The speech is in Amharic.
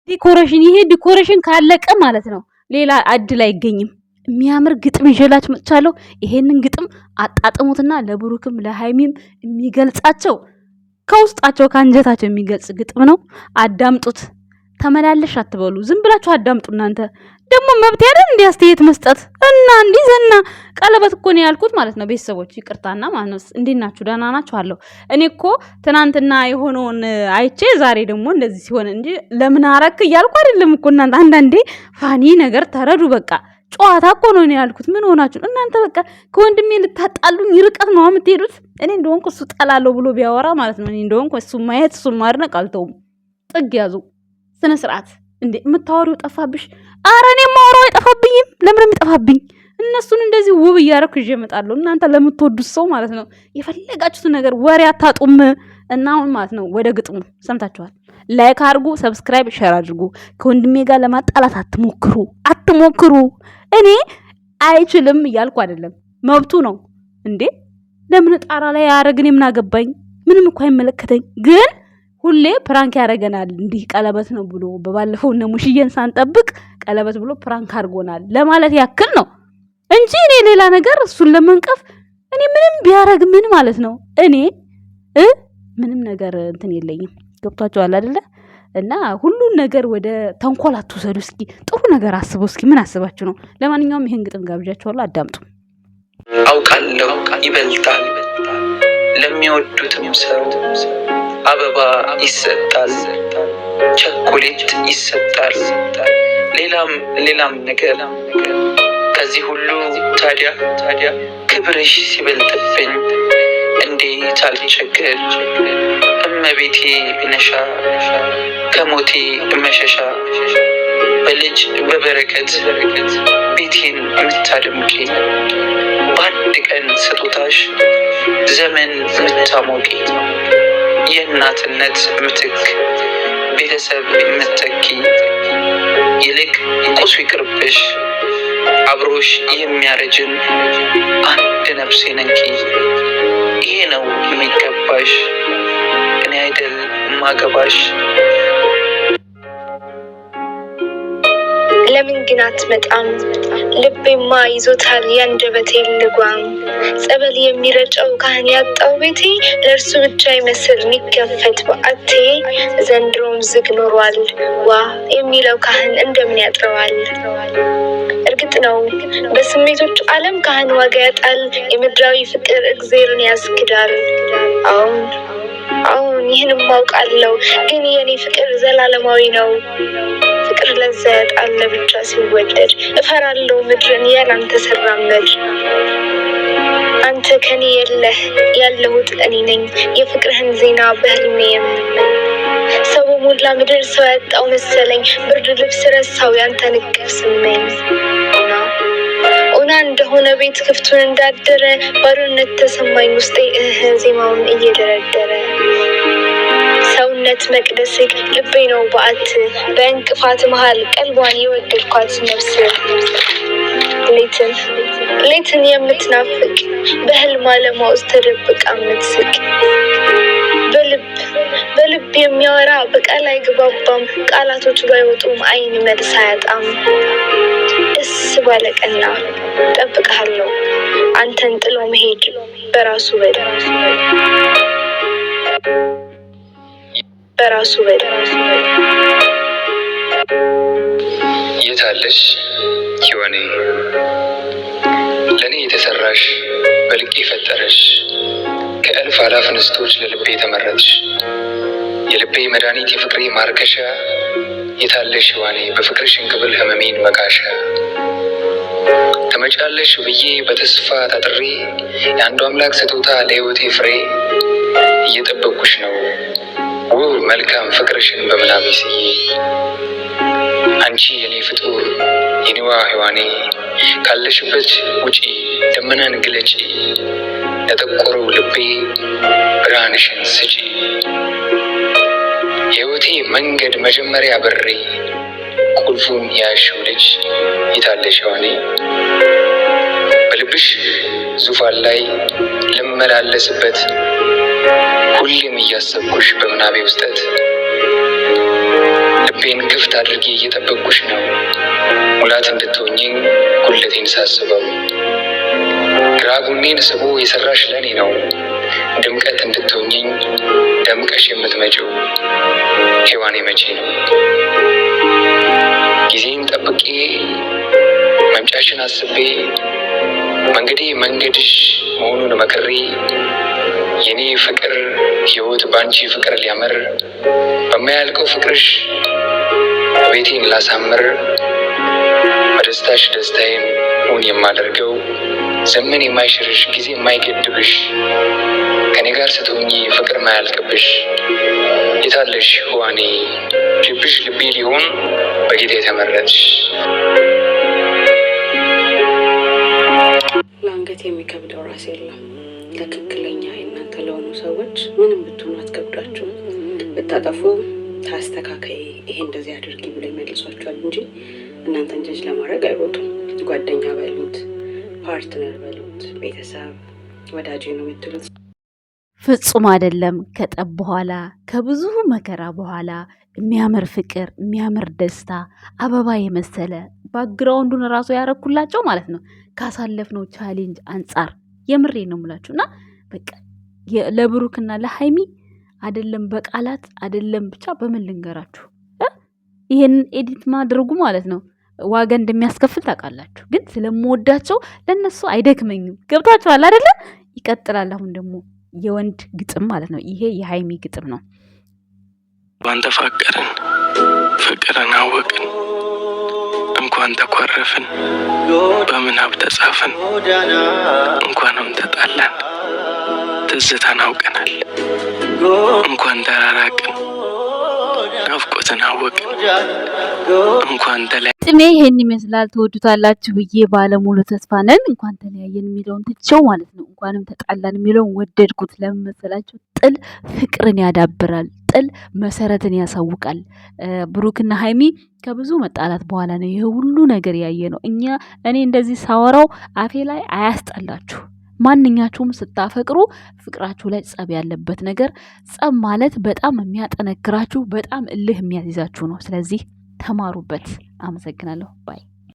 ዲኮሬሽን ይሄ ዲኮሬሽን ካለቀ ማለት ነው ሌላ እድል አይገኝም። የሚያምር ግጥም ይዤላችሁ መጥቻለሁ። ይሄንን ግጥም አጣጥሙትና ለብሩክም ለሃይሚም የሚገልጻቸው ከውስጣቸው ከአንጀታቸው የሚገልጽ ግጥም ነው። አዳምጡት። ተመላለሽ አትበሉ። ዝም ብላችሁ አዳምጡ። እናንተ ደግሞ መብት ያለን እንዲህ አስተያየት መስጠት እና እንዲህ ዘና ቀለበት እኮ ነው ያልኩት ማለት ነው። ቤተሰቦች ይቅርታና ማለት ነው። እንዴት ናችሁ? ደህና ናችሁ? አለው እኔ እኮ ትናንትና የሆነውን አይቼ ዛሬ ደግሞ እንደዚህ ሲሆን እንጂ ለምን አረክ እያልኩ አይደለም እኮ እናንተ አንዳንዴ ፋኒ ነገር ተረዱ። በቃ ጨዋታ እኮ ነው ያልኩት። ምን ሆናችሁ እናንተ? በቃ ከወንድሜ ልታጣሉኝ ይርቀት ነው የምትሄዱት። እኔ እንደሆንኩ እሱ ጠላለሁ ብሎ ቢያወራ ማለት ነው። እኔ እንደሆንኩ እሱ ማየት እሱ ማድነቅ አልተውም። ጥግ ያዙ። ስነ ስርዓት እንዴ! የምታወሪው ጠፋብሽ? ኧረ እኔ ማወራው አይጠፋብኝም። ለምን የሚጠፋብኝ? እነሱን እንደዚህ ውብ እያደረኩ ይዤ እመጣለሁ። እናንተ ለምትወዱት ሰው ማለት ነው የፈለጋችሁትን ነገር ወሬ አታጡም። እና አሁን ማለት ነው ወደ ግጥሙ ሰምታችኋል። ላይክ አድርጉ፣ ሰብስክራይብ፣ ሼር አድርጉ። ከወንድሜ ጋር ለማጣላት አትሞክሩ። እኔ አይችልም እያልኩ አይደለም፣ መብቱ ነው እንዴ። ለምን ጣራ ላይ ያረግን ምን አገባኝ? ምንም እኮ አይመለከተኝ። ግን ሁሌ ፕራንክ ያረገናል እንዲህ ቀለበት ነው ብሎ በባለፈው እነ ሙሽዬን ሳንጠብቅ ቀለበት ብሎ ፕራንክ አድርጎናል ለማለት ያክል ነው እንጂ እኔ ሌላ ነገር እሱን ለመንቀፍ እኔ ምንም ቢያረግ ምን ማለት ነው? እኔ ምንም ነገር እንትን የለኝም። ገብቷቸዋል አይደለ? እና ሁሉን ነገር ወደ ተንኮል አትውሰዱ። እስኪ ጥሩ ነገር አስቡ። እስኪ ምን አስባችሁ ነው? ለማንኛውም ይሄን ግጥም ጋብዣችኋለሁ፣ አዳምጡ። አውቃለሁ ይበልጣል ለሚወዱትም ሰው አበባ ይሰጣል፣ ቸኮሌት ይሰጣል፣ ሌላም ነገር። ከዚህ ሁሉ ታዲያ ክብርሽ ሲበልጥብኝ እንዴት አልቸገር? እመቤቴ ነሻ ከሞቴ መሸሻ፣ በልጅ በበረከት ቤቴን የምታደምቂ፣ በአንድ ቀን ስጦታሽ ዘመን የምታሞቂ፣ የእናትነት ምትክ ቤተሰብ የምትተኪ፣ ይልቅ ቁሱ ይቅርብሽ አብሮሽ የሚያረጅን አንድ ነፍሴ ነንኪ። ይሄ ነው የሚገባሽ፣ እኔ አይደል ማገባሽ። ለምን ግን አትመጣም? ልቤማ ይዞታል ያንደበቴን ልጓም። ጸበል የሚረጨው ካህን ያጣው ቤቴ፣ ለእርሱ ብቻ ይመስል የሚከፈት በአቴ። ዘንድሮም ዝግ ኖሯል ዋ የሚለው ካህን እንደምን ያጥረዋል? እርግጥ ነው በስሜቶች ዓለም ካህን ዋጋ ያጣል። የምድራዊ ፍቅር እግዜርን ያስክዳል። አሁን ይህንም አውቃለሁ፣ ግን የኔ ፍቅር ዘላለማዊ ነው። ፍቅር ለዛ ያጣል ለብቻ ሲወደድ። እፈራለሁ ምድርን ያላንተ ስራመድ። አንተ ከኔ የለህ ያለሁት እኔ ነኝ፣ የፍቅርህን ዜና በህልሜ የምመኝ። ሰው በሞላ ምድር ሰው ያጣው መሰለኝ፣ ብርድ ልብስ ረሳው ያንተን እቅፍ ስመኝ። ኦና እንደሆነ ቤት ክፍቱን እንዳደረ፣ ባዶነት ተሰማኝ ውስጤ ዜማውን እየደረደረ። ሰውነት መቅደስክ ልቤ ነው በአት፣ በእንቅፋት መሃል ቀልቧን የወደድኳት ነፍስ። ሌትን የምትናፍቅ በህልም ዓለሟ ውስጥ ተደብቃ የምትስቅ፣ በልብ የሚያወራ በቃል አይግባባም። ቃላቶች ባይወጡም አይን መልስ አያጣም። ደስ ባለቀና ጠብቅሃለሁ፣ አንተን ጥሎ መሄድ በራሱ የታለሽ ኪዋኔ ለኔ የተሰራሽ በልቄ ፈጠረሽ፣ ከእልፍ አላፍ ንስቶች ለልቤ ተመረጥሽ። የልቤ መድኃኒት የፍቅሬ ማርከሻ፣ የታለሽ ኪዋኔ በፍቅርሽ እንክብል ህመሜን መካሻ። ተመጫለሽ ብዬ በተስፋ ታጥሬ፣ የአንዱ አምላክ ስጦታ ለህይወቴ ፍሬ። እየጠበኩሽ ነው ውብ መልካም ፍቅርሽን በምናቤ ስዬ። አንቺ የኔ ፍጡር የኔዋ ሔዋኔ፣ ካለሽበት ውጪ ደመናን ግለጪ፣ ለጠቆረው ልቤ ብርሃንሽን ስጪ። የህይወቴ መንገድ መጀመሪያ በሬ፣ ቁልፉን ያሽው ልጅ የታለሽ ሔዋኔ። በልብሽ ዙፋን ላይ ልመላለስበት፣ ሁሌም እያሰብኩሽ በምናቤ ውስጠት። ልቤን ክፍት አድርጌ እየጠበቅኩሽ ነው። ሙላት እንድትሆኚኝ ጉለቴን ሳስበው ግራ ጎኔን ስቦ የሰራሽ ለኔ ነው። ድምቀት እንድትሆኚኝ ደምቀሽ የምትመጪው ሔዋኔ መቼ ነው? ጊዜን ጠብቄ መምጫሽን አስቤ መንገዴ መንገድሽ መሆኑን መክሬ የኔ ፍቅር ሕይወት ባንቺ ፍቅር ሊያምር በማያልቀው ፍቅርሽ ቤቴን ላሳምር በደስታሽ ደስታዬን ሁን የማደርገው ዘመን የማይሽርሽ ጊዜ የማይገድብሽ ከኔ ጋር ስትሆኚ ፍቅር ማያልቅብሽ የታለሽ ሔዋኔ ልብሽ ልቤ ሊሆን በጌታ የተመረጥሽ። ለአንገት የሚከብደው ራስ የለም። ትክክለኛ የእናንተ ለሆኑ ሰዎች ምንም ብትሆኑ አትከብዳችሁም። ብታጠፉ ታስተካከይ፣ ይሄ እንደዚህ አድርጊ ብሎ ይመልሷችኋል እንጂ እናንተን ጀጅ ለማድረግ አይሮጡም። ጓደኛ በሉት፣ ፓርትነር በሉት፣ ቤተሰብ ወዳጅ ነው የምትሉት ፍጹም አይደለም። ከጠብ በኋላ ከብዙ መከራ በኋላ የሚያምር ፍቅር የሚያምር ደስታ አበባ የመሰለ ባክግራውንዱን ራሱ ያረኩላቸው ማለት ነው ካሳለፍነው ቻሌንጅ አንጻር የምሬ ነው የምላችሁ። እና በቃ ለብሩክና ለሃይሚ አይደለም በቃላት አይደለም ብቻ በምን ልንገራችሁ ይሄንን ኤዲት ማድረጉ ማለት ነው ዋጋ እንደሚያስከፍል ታውቃላችሁ። ግን ስለምወዳቸው ለነሱ አይደክመኝም። ገብታችኋል አይደለ? ይቀጥላል። አሁን ደግሞ የወንድ ግጥም ማለት ነው። ይሄ የሃይሚ ግጥም ነው። እንኳን ተፋቀርን ፍቅርን አወቅን እንኳን ተኮረፍን በምናብ ተጻፍን እንኳንም ተጣላን ትዝታን አውቀናል እንኳን ተራራቅን ናፍቆትን አወቅን እንኳን ተለያየን። ጥሜ ይሄን ይመስላል። ትወዱታላችሁ ብዬ ባለሙሉ ተስፋ ነን። እንኳን ተለያየን የሚለውን ትቼው ማለት ነው እንኳንም ተጣላን የሚለውን ወደድኩት። ለምን መሰላችሁ? ጥል ፍቅርን ያዳብራል። ጥል መሰረትን ያሳውቃል። ብሩክና ሃይሚ ከብዙ መጣላት በኋላ ነው ይሄ ሁሉ ነገር ያየ ነው። እኔ እንደዚህ ሳወራው አፌ ላይ አያስጠላችሁ። ማንኛችሁም ስታፈቅሩ ፍቅራችሁ ላይ ጸብ ያለበት ነገር ጸብ ማለት በጣም የሚያጠነክራችሁ በጣም እልህ የሚያስይዛችሁ ነው። ስለዚህ ተማሩበት። አመሰግናለሁ ባይ